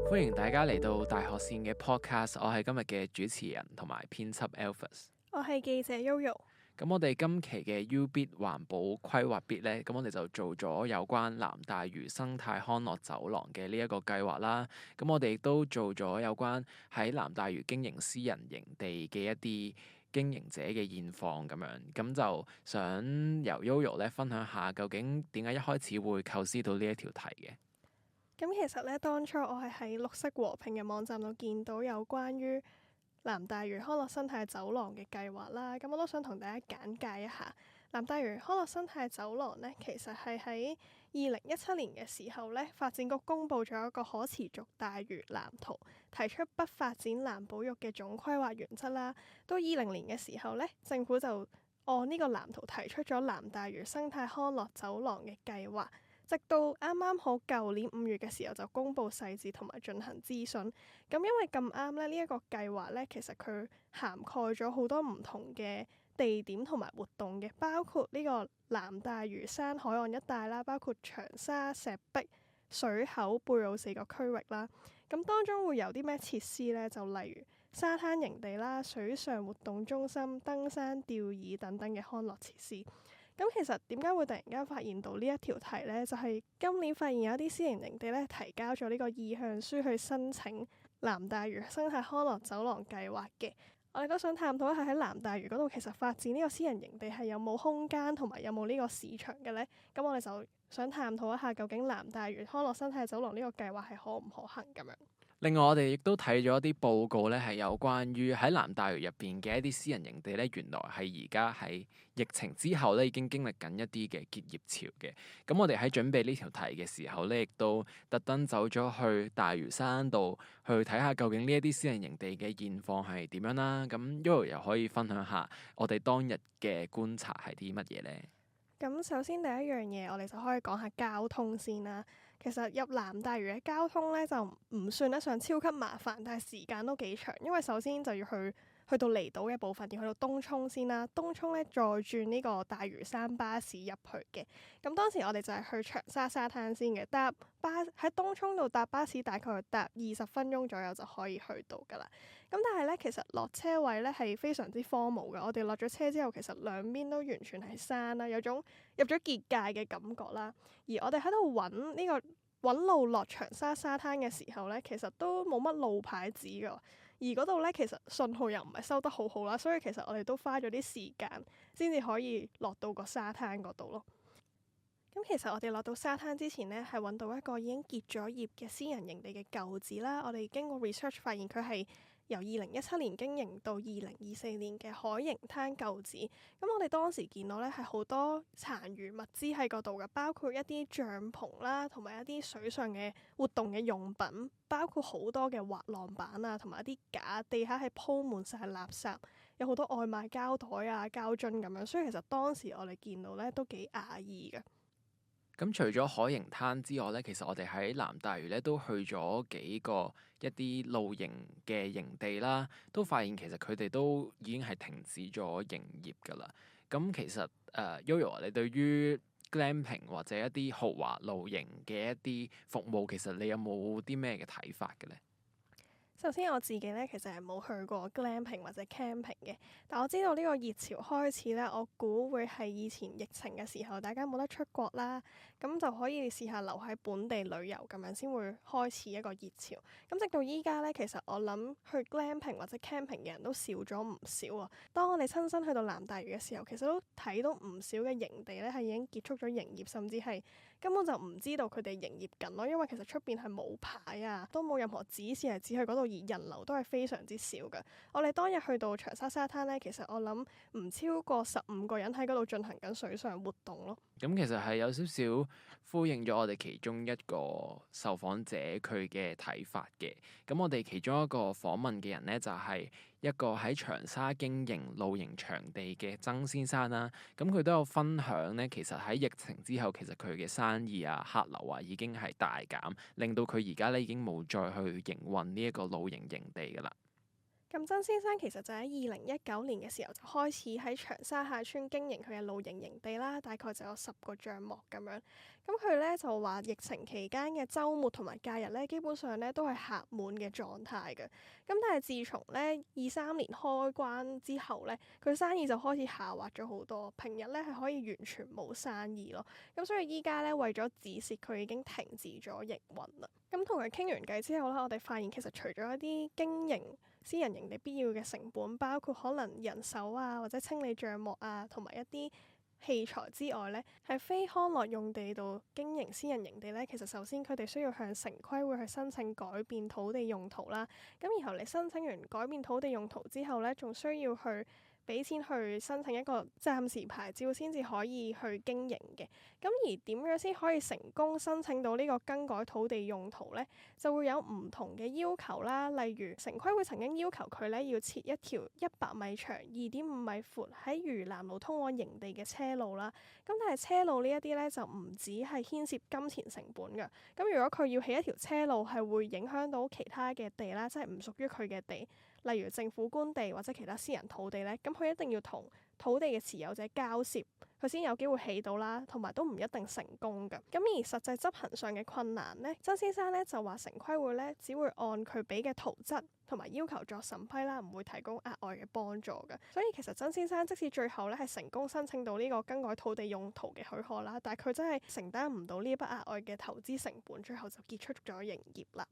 歡迎大家嚟到大學線嘅 podcast，我係今日嘅主持人同埋編輯 Alphas。我係記者 Yoyo。咁我哋今期嘅 UBit 環保規劃 bit 咧，咁我哋就做咗有關南大嶼生態康樂走廊嘅呢一個計劃啦。咁我哋亦都做咗有關喺南大嶼經營私人營地嘅一啲經營者嘅現況咁樣。咁就想由 Yoyo 咧分享下，究竟點解一開始會構思到呢一條題嘅？咁其實咧，當初我係喺綠色和平嘅網站度見到有關於南大嶼康樂生態走廊嘅計劃啦。咁我都想同大家簡介一下南大嶼康樂生態走廊咧，其實係喺2017年嘅時候咧，發展局公布咗一個可持續大嶼藍圖，提出不發展藍保育嘅總規劃原則啦。到2020年嘅時候咧，政府就按呢個藍圖提出咗南大嶼生態康樂走廊嘅計劃。直到啱啱好舊年5月嘅時候就公布細節同埋進行諮詢。咁因為咁啱咧，呢一個計劃咧，其實佢涵蓋咗好多唔同嘅地點同埋活動嘅，包括呢個南大嶼山海岸一帶啦，包括長沙、石壁、水口、貝澳4個區域啦。咁當中會有啲咩設施咧？就例如沙灘營地啦、水上活動中心、登山、釣椅等等嘅康樂設施。咁其實點解會突然間發現到呢一條題呢？就係今年發現有一啲私人營地咧提交咗呢個意向書去申請南大嶼生態康樂走廊計劃嘅。我哋都想探討一下喺南大嶼嗰度其實發展呢個私人營地係有冇空間同埋有冇呢個市場嘅呢？咁我哋就想探討一下究竟南大嶼康樂生態走廊呢個計劃係可唔可行咁樣。另外，我哋亦都睇咗一啲報告咧，係有關於喺南大嶼入邊嘅一啲私人營地咧，原來係而家喺疫情之後咧，已經經歷緊一啲嘅結業潮嘅。咁我哋喺準備呢條題嘅時候咧，亦都特登走咗去大嶼山度去睇下究竟呢一啲私人營地嘅現況係點樣啦。咁 Yoyo 又可以分享下我哋當日嘅觀察係啲乜嘢咧？咁首先第一樣嘢，我哋就可以講下交通先啦。其實入南大嶼嘅交通咧，就唔算得上超級麻煩，但係時間都幾長，因為首先就要去到離島嘅部分，要去到東涌先啦。東涌咧再轉呢個大嶼山巴士入去嘅。咁當時我哋就係去長沙沙灘先嘅，喺東涌度搭巴士大概搭20分鐘左右就可以去到㗎啦。咁但係咧，其實落車位咧係非常之荒蕪嘅。我哋落咗車之後，其實兩邊都完全係山啦，有種入咗結界嘅感覺啦。而我哋喺度揾路落長沙沙灘嘅時候咧，其實都冇乜路牌指㗎。而嗰度咧，其實信號又唔係收得好好啦，所以其實我哋都花咗啲時間先至可以落到個沙灘嗰度咯。咁其實我哋落到沙灘之前咧，係揾到一個已經結咗業嘅私人營地嘅舊址啦。我哋經過 research 發現佢係由2017年經營到2024年嘅海盈灘舊址。咁我哋當時見到咧係好多殘餘物資喺嗰度嘅，包括一啲帳篷啦，同埋一啲水上嘅活動嘅用品，包括好多嘅滑浪板啊，同埋一啲架，地下係鋪滿晒垃圾，有好多外賣膠袋啊、膠樽咁樣。所以其實當時我哋見到咧都幾訝異嘅。咁除咗海盈灘之外咧，其實我哋喺南大嶼咧都去咗幾個一啲露營嘅營地啦，都發現其實佢哋都已經係停止咗營業㗎啦。咁其實Yoyo，你對於 glamping 或者一啲豪華露營嘅一啲服務，其實你有冇啲咩嘅睇法嘅咧？首先我自己咧，其實係冇去過 glamping 或者 camping 嘅，但我知道呢個熱潮開始咧，我估會係以前疫情嘅時候，大家冇得出國啦，咁就可以試下留喺本地旅遊咁樣，先會開始一個熱潮。咁直到依家咧，其實我諗去 glamping 或者 camping 嘅人都少咗唔少啊。當我哋親身去到南大嶼嘅時候，其實都睇到唔少嘅營地咧係已經結束咗營業，甚至係根本就唔知道佢哋營業緊咯，因為其實出邊係冇牌啊，都冇任何指示係指去嗰度，而人流都係非常之少嘅。我哋當日去到長沙沙灘咧，其實我諗唔超過15個人喺嗰度進行緊水上活動咯。咁其實係有少少呼應咗我哋其中一個受訪者佢嘅睇法嘅。咁我哋其中一個訪問嘅人咧，就係一個喺長沙經營露營場地嘅曾先生啦。咁佢都有分享咧，其實喺疫情之後，其實佢嘅生意啊、客流啊已經係大減，令到佢而家咧已經冇再去營運呢一個露營營地㗎啦。咁曾先生其實就喺2019年嘅時候就開始喺長沙下村經營佢嘅露營營地啦，大概就有10個帳幕咁樣。咁佢咧就話疫情期間嘅週末同埋假日咧，基本上咧都係客滿嘅狀態嘅。咁但係自從咧23年開關之後咧，佢生意就開始下滑咗好多，平日咧係可以完全冇生意咯。咁所以依家咧為咗止蝕，佢已經停止咗營運啦。咁同佢傾完偈之後咧，我哋發現其實除咗一啲經營私人營地必要嘅成本，包括可能人手啊，或者清理帳幕啊，同埋一啲器材之外咧，係非康樂用地度經營私人營地咧，其實首先佢哋需要向城規會去申請改變土地用途啦。咁然後你申請完改變土地用途之後咧，仲需要去俾錢去申請一個暫時牌照先至可以去經營嘅。咁而點樣先可以成功申請到呢個更改土地用途呢？就會有唔同嘅要求啦。例如城規會曾經要求佢咧要設一條100米長、2.5米闊喺嶼南路通往營地嘅車路啦。咁但係車路呢一啲咧就唔止係牽涉金錢成本㗎。咁如果佢要起一條車路，係會影響到其他嘅地啦，即係唔屬於佢嘅地。例如政府官地或者其他私人土地咧，咁佢一定要同土地嘅持有者交涉，佢先有機會起到啦，同埋都唔一定成功㗎。咁而實際執行上嘅困難咧，曾先生咧就話城規會咧只會按佢俾嘅圖則同埋要求作審批啦，唔會提供額外嘅幫助㗎。所以其實曾先生即使最後咧係成功申請到呢個更改土地用途嘅許可啦，但係佢真係承擔唔到呢一筆額外嘅投資成本，最後就結束咗營業啦。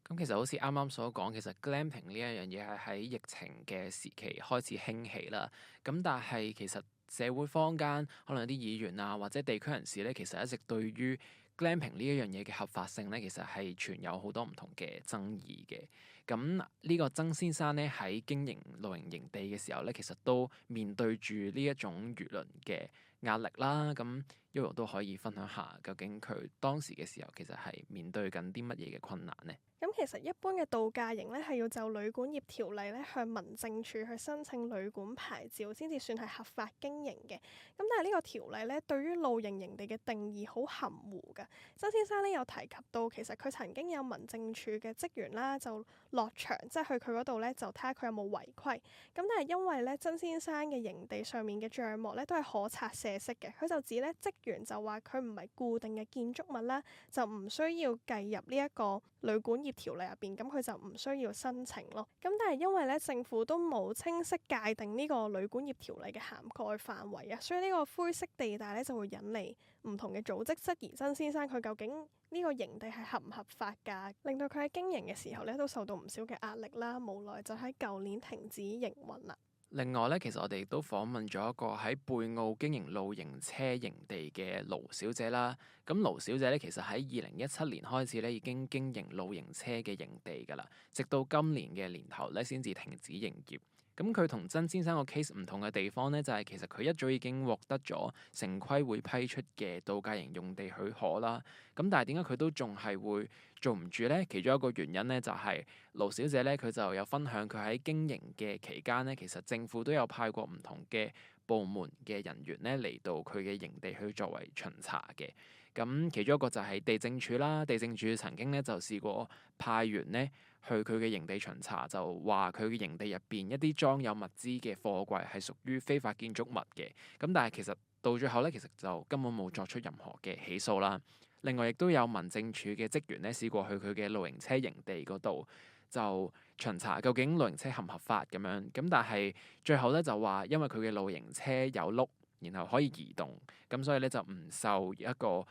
咁其實好似啱啱所講，其實 glamping 呢一樣嘢係喺疫情嘅時期開始興起啦。咁但係其實社會坊間可能有啲議員啊或者地區人士咧，其實一直對於 glamping 呢一樣嘢嘅合法性咧，其實係存有好多唔同嘅爭議嘅。咁呢個曾先生咧喺經營露營營地嘅時候咧，其實都面對住呢一種輿論嘅壓力啦。咁 Yoyo 都可以分享下，究竟佢當時嘅時候其實係面對緊啲乜嘢嘅困難呢？咁其實一般嘅度假營咧係要就旅館業條例咧向民政處去申請旅館牌照先至算係合法經營嘅。咁但係呢個條例咧對於露營營地嘅定義好含糊㗎。曾先生咧有提及到，其實佢曾經有民政處嘅職員啦就落場，即係去佢嗰度咧就睇下佢有冇違規。咁但係因為咧曾先生嘅營地上面嘅帳幕咧都係可拆卸式嘅，佢就指咧職員就話佢唔係固定嘅建築物啦，就唔需要計入呢一個旅館業條例入邊，咁佢就唔需要申請咯。咁但係因為咧政府都冇清晰界定呢個旅館業條例嘅涵蓋範圍啊，所以呢個灰色地帶咧就會引嚟唔同嘅組織質疑曾先生佢究竟呢個營地係合唔合法㗎，令到佢喺經營嘅時候咧都受到唔少嘅壓力啦，無奈就喺舊年停止營運啦。另外咧，其實我哋亦都訪問咗一個喺貝澳經營露營車營地嘅盧小姐啦。咁盧小姐咧，其實喺2017年開始咧已經經營露營車嘅營地㗎啦，直到今年嘅年頭咧先至停止營業。咁佢同曾先生個 case 唔同嘅地方咧，就係其實佢一早已經獲得咗城規會批出嘅度假營用地許可啦。咁但係點解佢都仲係會做唔住咧？其中一個原因咧，就係盧小姐咧，佢就有分享佢喺經營嘅期間咧，其實政府都有派過唔同嘅部門嘅人員咧嚟到佢嘅營地去作為巡查嘅。咁其中一個就係地政署啦，地政署曾經咧就試過派員咧去佢嘅營地巡查，就話佢嘅營地入邊一啲裝有物資嘅貨櫃係屬於非法建築物嘅。咁但係其實到最後咧，其實就根本冇作出任何嘅起訴啦。另外亦都有民政處嘅職員咧試過去佢嘅露營車營地嗰度就巡查究竟露營車合唔合法咁樣。咁但係最後咧就話因為佢嘅露營車有轆，然後可以移動，咁所以咧就唔受一個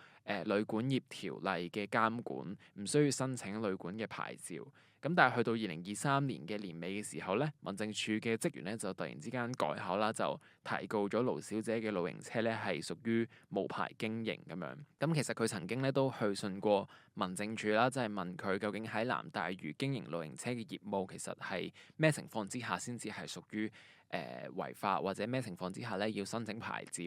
旅館業條例嘅監管，唔需要申請旅館嘅牌照。咁但係去到2023年嘅年尾嘅時候咧，民政處嘅職員咧就突然之間改口啦，就提告咗盧小姐嘅露營車咧係屬於無牌經營咁樣。咁其實佢曾經咧都去信過民政處啦，即係問佢究竟喺南大嶼經營露營車嘅業務其實係咩情況之下先至係屬於違法，或者咩情況之下咧要申請牌照。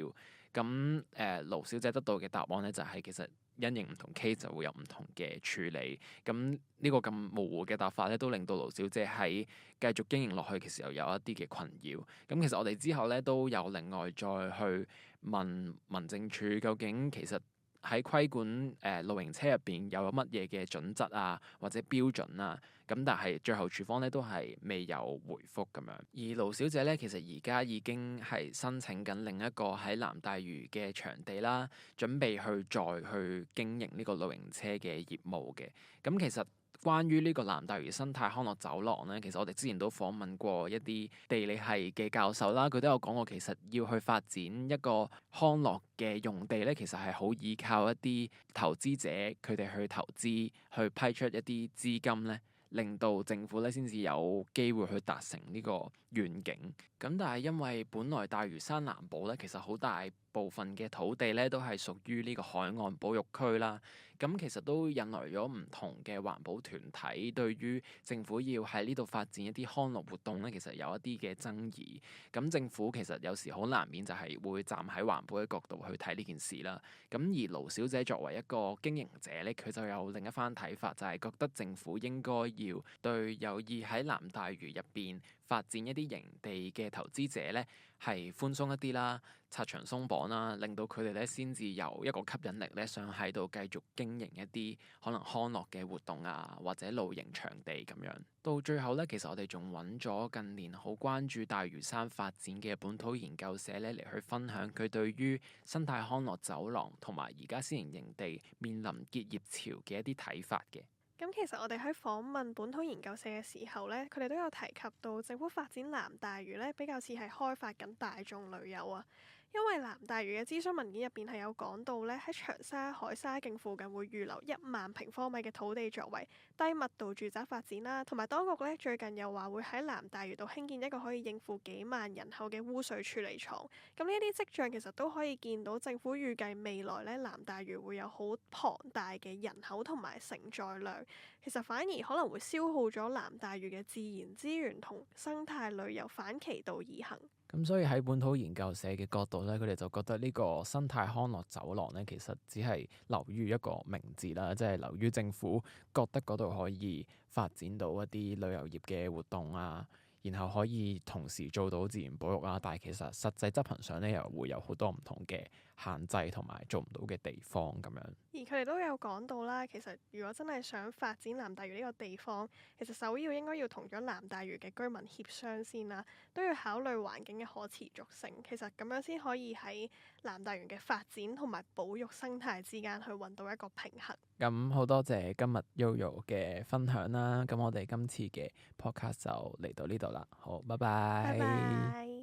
咁盧小姐得到嘅答案咧就係其實因應唔同 case 就會有唔同嘅處理。咁呢個咁模糊嘅答法咧，都令到盧小姐喺繼續經營落去嘅時候有一啲嘅困擾。咁其實我哋之後咧都有另外再去問民政處究竟其實喺規管露營車入邊有乜嘢嘅準則啊，或者標準啊，咁但係最後署方咧都係未有回覆咁樣。而盧小姐咧，其實而家已經係申請緊另一個喺南大嶼嘅場地啦，準備再去經營呢個露營車嘅業務嘅。咁其實關於呢個南大嶼生態康樂走廊咧，其實我哋之前都訪問過一啲地理系嘅教授啦，佢都有講過，其實要去發展一個康樂嘅用地咧，其實係好依靠一啲投資者佢哋去投資，去批出一啲資金咧，令到政府咧先至有機會去達成呢個願景。咁但係因為本來大嶼山南部咧，其實好大部分嘅土地咧都係屬於呢個海岸保育區啦。咁其實都引來咗唔同嘅環保團體對於政府要喺呢度發展一啲康樂活動咧，其實有一啲嘅爭議。咁政府其實有時好難免就係會站喺環保嘅角度去睇呢件事啦。咁而盧小姐作為一個經營者咧，佢就有另一番睇法，就係覺得政府應該要對有意喺南大嶼入邊發展一啲營地嘅投資者咧，係寬鬆一啲啦，拆牆鬆綁啦，令到佢哋咧先至有一個吸引力咧，想喺度繼續經營一啲可能康樂嘅活動啊，或者露營場地咁樣。到最後咧，其實我哋仲揾咗近年好關注大嶼山發展嘅本土研究社咧嚟去分享佢對於生態康樂走廊同埋而家私營營地面臨結業潮嘅一啲睇法嘅。咁其實我哋喺訪問本土研究社嘅時候咧，佢哋都有提及到政府發展南大嶼咧，比較似係開發緊大眾旅遊啊。因為南大嶼嘅諮詢文件入邊係有講到咧，喺長沙海沙徑附近會預留1萬平方米嘅土地作為低密度住宅發展啦，同埋當局咧最近又話會喺南大嶼度興建一個可以應付幾萬人口嘅污水處理廠。咁呢一啲跡象其實都可以見到政府預計未來咧南大嶼會有好龐大嘅人口同埋承載量，其實反而可能會消耗咗南大嶼嘅自然資源同生態旅遊反其道而行。咁所以喺本土研究社嘅角度咧，佢哋就覺得呢個生態康樂走廊咧，其實只係流於一個名字啦，即係流於政府覺得嗰度可以發展到一啲旅遊業嘅活動啊，然後可以同時做到自然保育啊，但係其實實際執行上咧又會有好多唔同嘅限制同埋做唔到嘅地方咁樣。而佢哋都有講到啦，其實如果真係想發展南大嶼呢個地方，其實首要應該要同咗南大嶼嘅居民協商先啦，都要考慮環境嘅可持續性。其實咁樣先可以喺南大嶼嘅發展同埋保育生態之間去揾到一個平衡。咁好多謝今日 Yoyo 嘅分享啦，咁我哋今次嘅 podcast 就嚟到呢度啦，好，拜拜。拜拜。